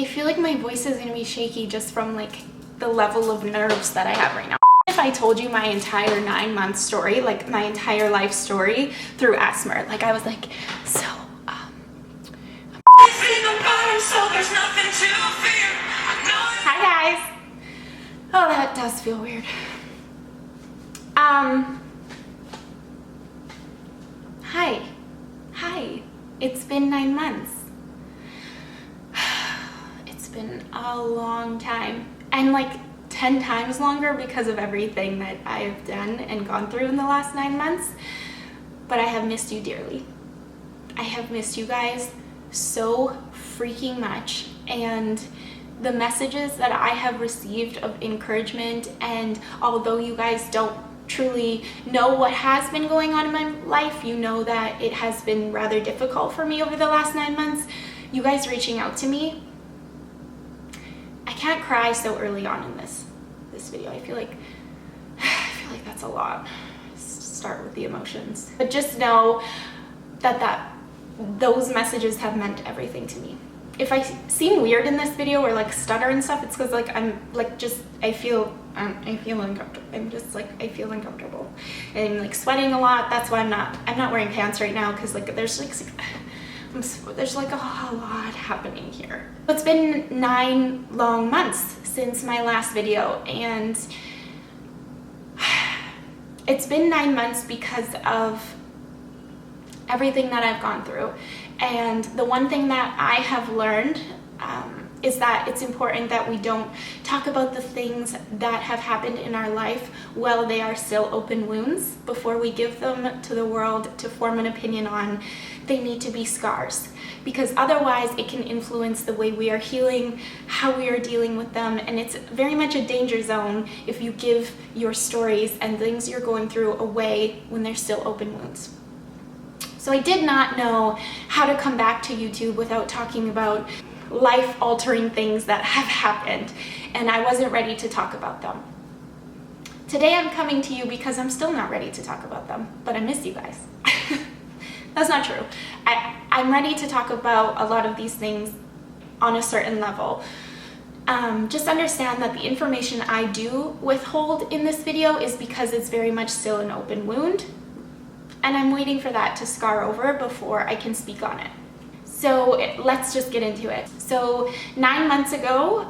I feel like my voice is gonna be shaky just from like the level of nerves that I have right now. If I told you my entire 9-month story, like my entire life story through asthma, like I was like, so hi guys. Oh, that does feel weird. Hi, it's been 9 months. It's been a long time, and like 10 times longer because of everything that I have done and gone through in the last 9 months. But I have missed you dearly. I have missed you guys so freaking much, and the messages that I have received of encouragement, and although you guys don't truly know what has been going on in my life, you know that it has been rather difficult for me over the last 9 months. You guys reaching out to me, I can't cry so early on in this video. I feel like that's a lot. Start with the emotions, but just know that those messages have meant everything to me. If I seem weird in this video or like stutter and stuff, it's because like I'm like just I feel uncomfortable. I feel uncomfortable and like sweating a lot. That's why I'm not wearing pants right now, because like there's like a lot happening here. It's been 9 long months since my last video, and it's been 9 months because of everything that I've gone through. And the one thing that I have learned is that it's important that we don't talk about the things that have happened in our life while they are still open wounds before we give them to the world to form an opinion on. They need to be scars, because otherwise it can influence the way we are healing, how we are dealing with them, and it's very much a danger zone if you give your stories and things you're going through away when they're still open wounds. So I did not know how to come back to YouTube without talking about life-altering things that have happened, and I wasn't ready to talk about them. Today I'm coming to you because I'm still not ready to talk about them, but I miss you guys. That's not true. I'm ready to talk about a lot of these things on a certain level. Just understand that the information I do withhold in this video is because it's very much still an open wound, and I'm waiting for that to scar over before I can speak on it. So let's just get into it. So 9 months ago,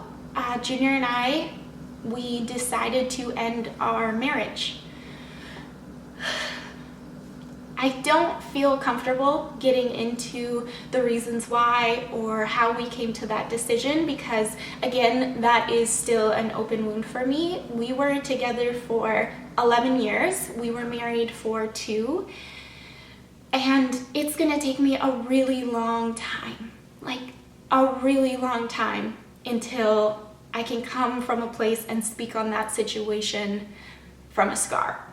Junior and we decided to end our marriage. I don't feel comfortable getting into the reasons why or how we came to that decision, because again, that is still an open wound for me. We were together for 11 years. We were married for 2. And it's gonna take me a really long time, like a really long time, until I can come from a place and speak on that situation from a scar.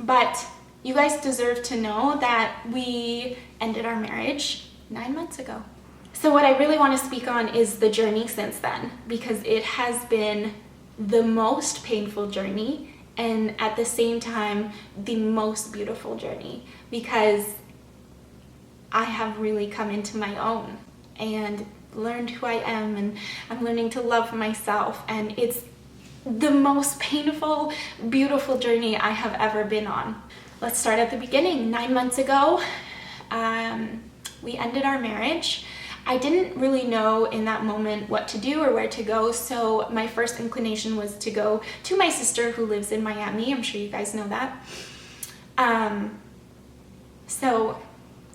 But you guys deserve to know that we ended our marriage 9 months ago. So what I really want to speak on is the journey since then, because it has been the most painful journey, and at the same time, the most beautiful journey, because I have really come into my own and learned who I am, and I'm learning to love myself, and it's the most painful, beautiful journey I have ever been on. Let's start at the beginning. 9 months ago, we ended our marriage. I didn't really know in that moment what to do or where to go, so my first inclination was to go to my sister who lives in Miami. I'm sure you guys know that. So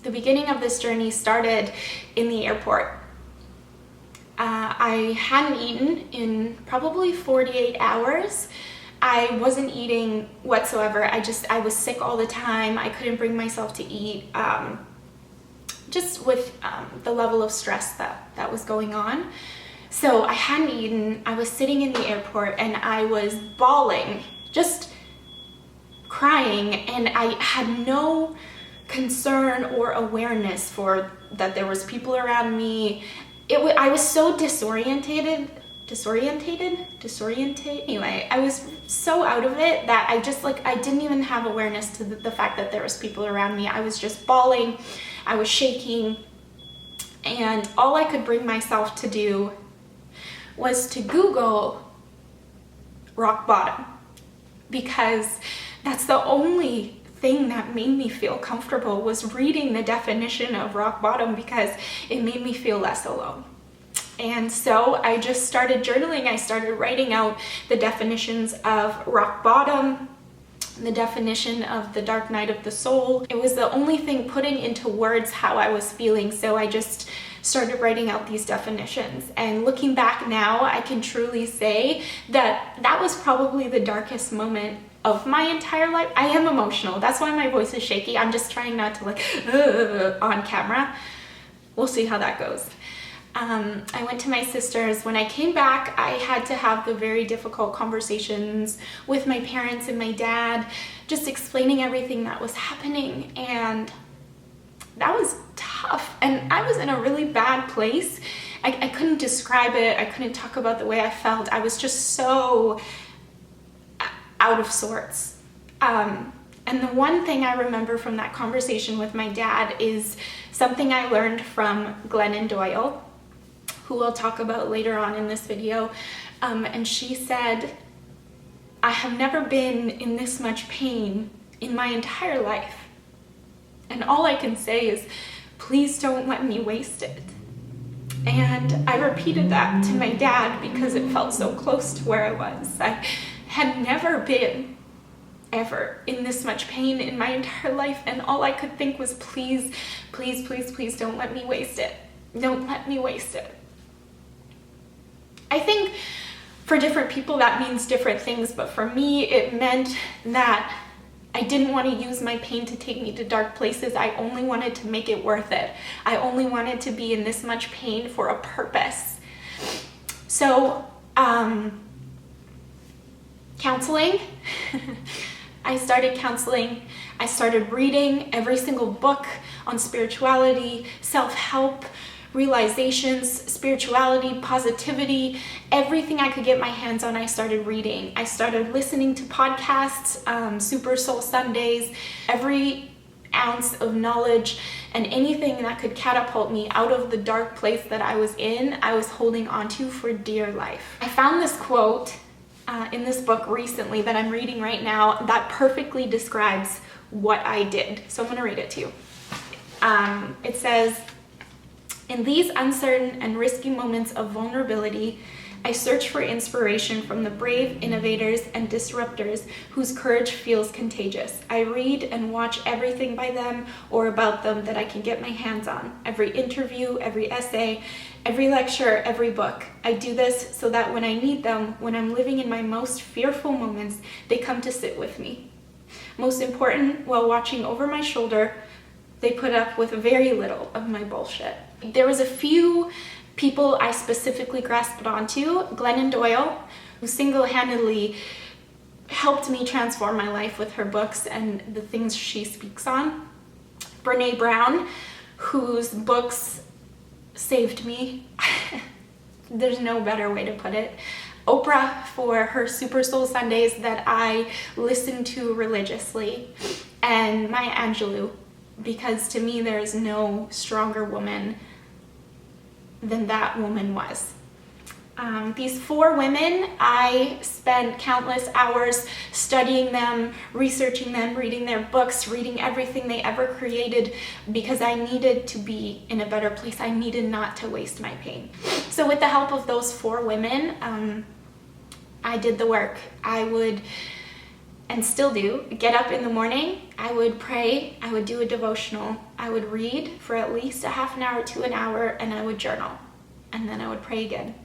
the beginning of this journey started in the airport. I hadn't eaten in probably 48 hours. I wasn't eating whatsoever. I was sick all the time. I couldn't bring myself to eat, just with the level of stress that was going on. So I hadn't eaten. I was sitting in the airport and I was bawling, just crying, and I had no concern or awareness for that there was people around me. I was so disorientated. Anyway, I was so out of it that I didn't even have awareness to the fact that there was people around me. I was just bawling, I was shaking, and all I could bring myself to do was to Google rock bottom, because that's the only thing that made me feel comfortable, was reading the definition of rock bottom, because it made me feel less alone. And so I just started journaling. I started writing out the definitions of rock bottom, the definition of the dark night of the soul. It was the only thing putting into words how I was feeling, so I just started writing out these definitions. And looking back now, I can truly say that that was probably the darkest moment of my entire life. I am emotional, that's why my voice is shaky. I'm just trying not to on camera. We'll see how that goes. I went to my sister's. When I came back, I had to have the very difficult conversations with my parents and my dad, just explaining everything that was happening, and that was tough. And I was in a really bad place. I couldn't describe it. I couldn't talk about the way I felt. I was just so out of sorts. And the one thing I remember from that conversation with my dad is something I learned from Glennon Doyle, who I'll talk about later on in this video. And she said, "I have never been in this much pain in my entire life. And all I can say is, please don't let me waste it." And I repeated that to my dad because it felt so close to where I was. I had never been ever in this much pain in my entire life, and all I could think was, please, please, please, please don't let me waste it. Don't let me waste it. I think for different people that means different things, but for me it meant that I didn't want to use my pain to take me to dark places. I only wanted to make it worth it. I only wanted to be in this much pain for a purpose. So, counseling. I started counseling. I started reading every single book on spirituality, self-help, realizations, spirituality, positivity, everything I could get my hands on, I started reading. I started listening to podcasts, Super Soul Sundays, every ounce of knowledge and anything that could catapult me out of the dark place that I was in, I was holding onto for dear life. I found this quote in this book recently that I'm reading right now that perfectly describes what I did. So I'm gonna read it to you. It says, "In these uncertain and risky moments of vulnerability, I search for inspiration from the brave innovators and disruptors whose courage feels contagious. I read and watch everything by them or about them that I can get my hands on. Every interview, every essay, every lecture, every book. I do this so that when I need them, when I'm living in my most fearful moments, they come to sit with me. Most important, while watching over my shoulder, they put up with very little of my bullshit." There was a few people I specifically grasped onto. Glennon Doyle, who single-handedly helped me transform my life with her books and the things she speaks on. Brene Brown, whose books saved me. There's no better way to put it. Oprah, for her Super Soul Sundays that I listen to religiously. And Maya Angelou, because to me there is no stronger woman than that woman was. These four women, I spent countless hours studying them, researching them, reading their books, reading everything they ever created, because I needed to be in a better place. I needed not to waste my pain. So with the help of those four women, I did the work. I would, and still do, get up in the morning, I would pray, I would do a devotional, I would read for at least a half an hour to an hour, and I would journal, and then I would pray again.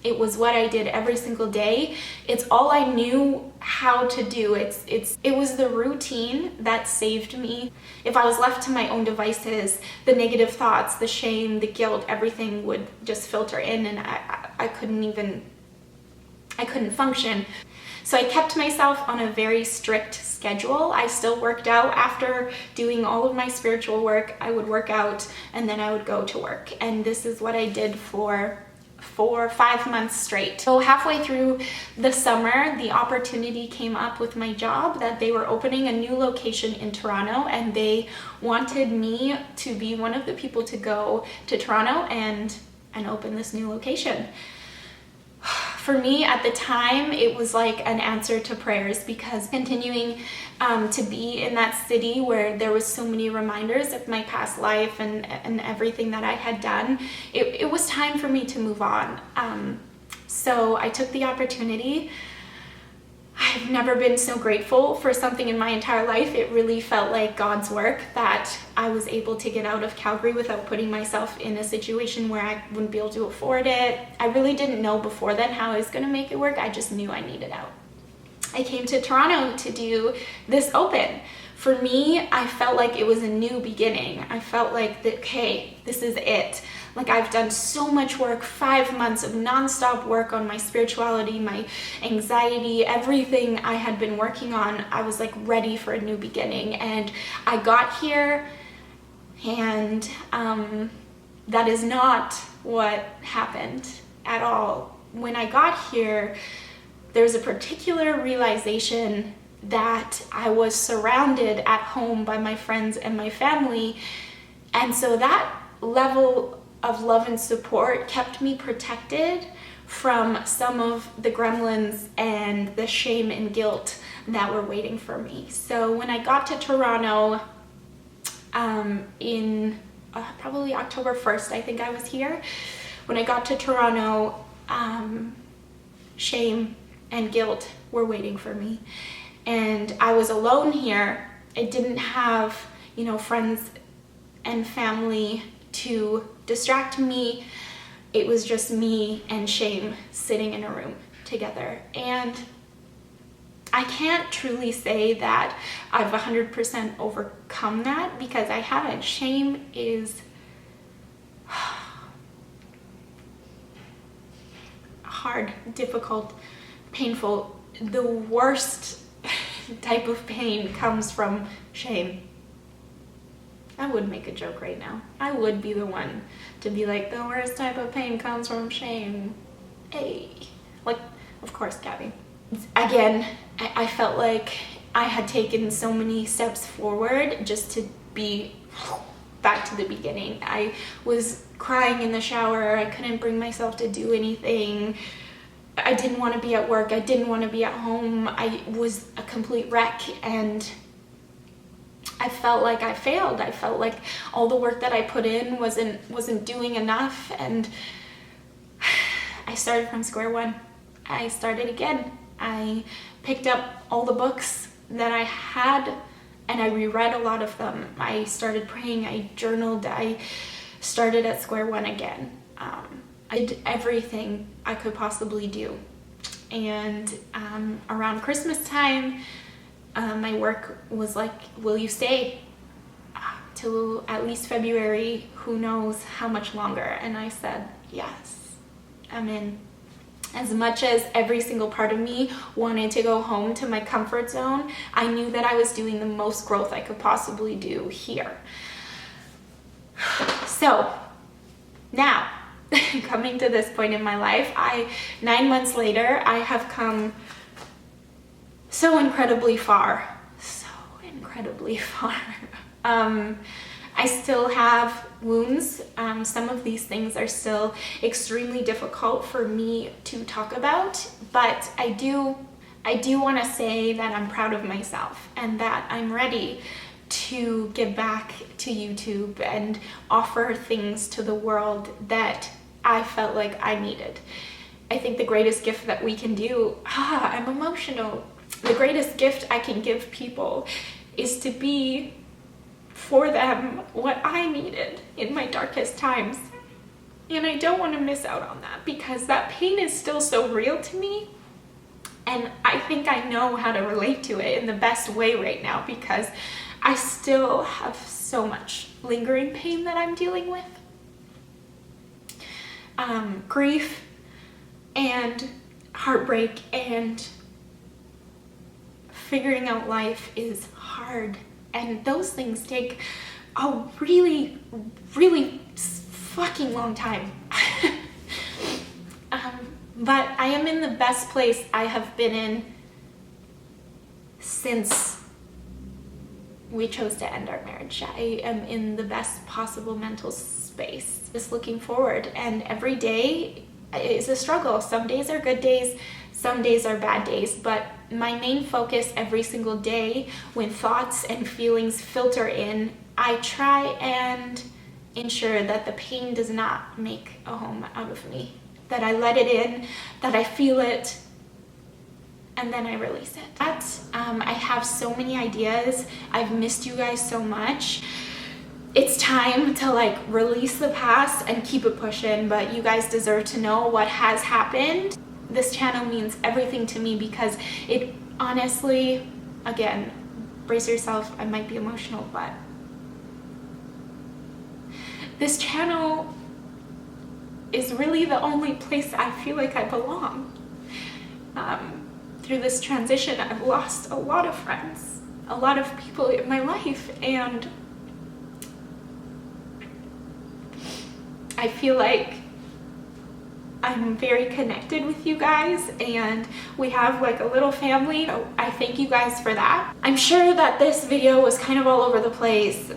It was what I did every single day. It's all I knew how to do. It was the routine that saved me. If I was left to my own devices, the negative thoughts, the shame, the guilt, everything would just filter in, and I couldn't function. So I kept myself on a very strict schedule. I still worked out after doing all of my spiritual work. I would work out and then I would go to work. And this is what I did for 4 or 5 months straight. So halfway through the summer, the opportunity came up with my job that they were opening a new location in Toronto, and they wanted me to be one of the people to go to Toronto and and open this new location. For me at the time, it was like an answer to prayers, because continuing to be in that city where there was so many reminders of my past life and everything that I had done, it was time for me to move on. So I took the opportunity. I've never been so grateful for something in my entire life. It really felt like God's work that I was able to get out of Calgary without putting myself in a situation where I wouldn't be able to afford it. I really didn't know before then how I was going to make it work. I just knew I needed out. I came to Toronto to do this open. For me, I felt like it was a new beginning. I felt like that, okay, this is it. Like, I've done so much work, 5 months of nonstop work on my spirituality, my anxiety, everything I had been working on. I was like ready for a new beginning, and I got here, and that is not what happened at all. When I got here, there's a particular realization that I was surrounded at home by my friends and my family, and so that level of love and support kept me protected from some of the gremlins and the shame and guilt that were waiting for me. So when I got to Toronto in probably October 1st, I think I was here. When I got to Toronto, shame and guilt were waiting for me. And I was alone here. I didn't have, friends and family to distract me. It was just me and shame sitting in a room together. And I can't truly say that I've 100% overcome that, because I haven't. Shame is hard, difficult, painful. The worst type of pain comes from shame. I would make a joke right now. I would be the one to be like, the worst type of pain comes from shame. Hey. Like, of course, Gabby. Again, I felt like I had taken so many steps forward just to be back to the beginning. I was crying in the shower. I couldn't bring myself to do anything. I didn't want to be at work. I didn't want to be at home. I was a complete wreck, and I felt like I failed. I felt like all the work that I put in wasn't doing enough, and I started from square one. I started again. I picked up all the books that I had, and I reread a lot of them. I started praying. I journaled. I started at square one again. I did everything I could possibly do. And around Christmas time, my work was like, will you stay till at least February? Who knows how much longer? And I said, yes, I'm in. As much as every single part of me wanted to go home to my comfort zone, I knew that I was doing the most growth I could possibly do here. So now, coming to this point in my life, 9 months later, I have come so incredibly far. I still have wounds. Some of these things are still extremely difficult for me to talk about, but I do want to say that I'm proud of myself and that I'm ready to give back to YouTube and offer things to the world that I felt like I needed. I think the greatest gift that we can do, I'm emotional. The greatest gift I can give people is to be for them what I needed in my darkest times. And I don't want to miss out on that, because that pain is still so real to me. And I think I know how to relate to it in the best way right now, because I still have so much lingering pain that I'm dealing with. Grief and heartbreak and figuring out life is hard, and those things take a really, really fucking long time. But I am in the best place I have been in since we chose to end our marriage. I am in the best possible mental space. Just looking forward, and every day is a struggle. Some days are good days, some days are bad days, but my main focus every single day when thoughts and feelings filter in, I try and ensure that the pain does not make a home out of me, that I let it in, that I feel it, and then I release it. I have so many ideas. I've missed you guys so much. It's time to like release the past and keep it pushing, but you guys deserve to know what has happened. This channel means everything to me because it honestly, again, brace yourself, I might be emotional, but this channel is really the only place I feel like I belong. Through this transition, I've lost a lot of friends, a lot of people in my life, and I feel like I'm very connected with you guys, and we have like a little family. So I thank you guys for that. I'm sure that this video was kind of all over the place.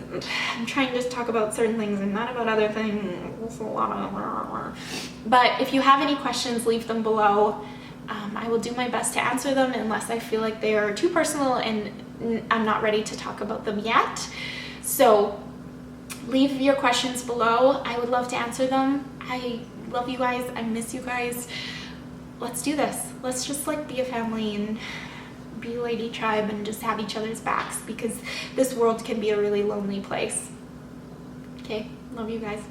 I'm trying to talk about certain things and not about other things. It's a lot of... But if you have any questions, leave them below. I will do my best to answer them unless I feel like they are too personal and I'm not ready to talk about them yet. So leave your questions below. I would love to answer them. I love you guys. I miss you guys. Let's do this. Let's just like be a family and be a lady tribe and just have each other's backs, because this world can be a really lonely place. Okay, love you guys.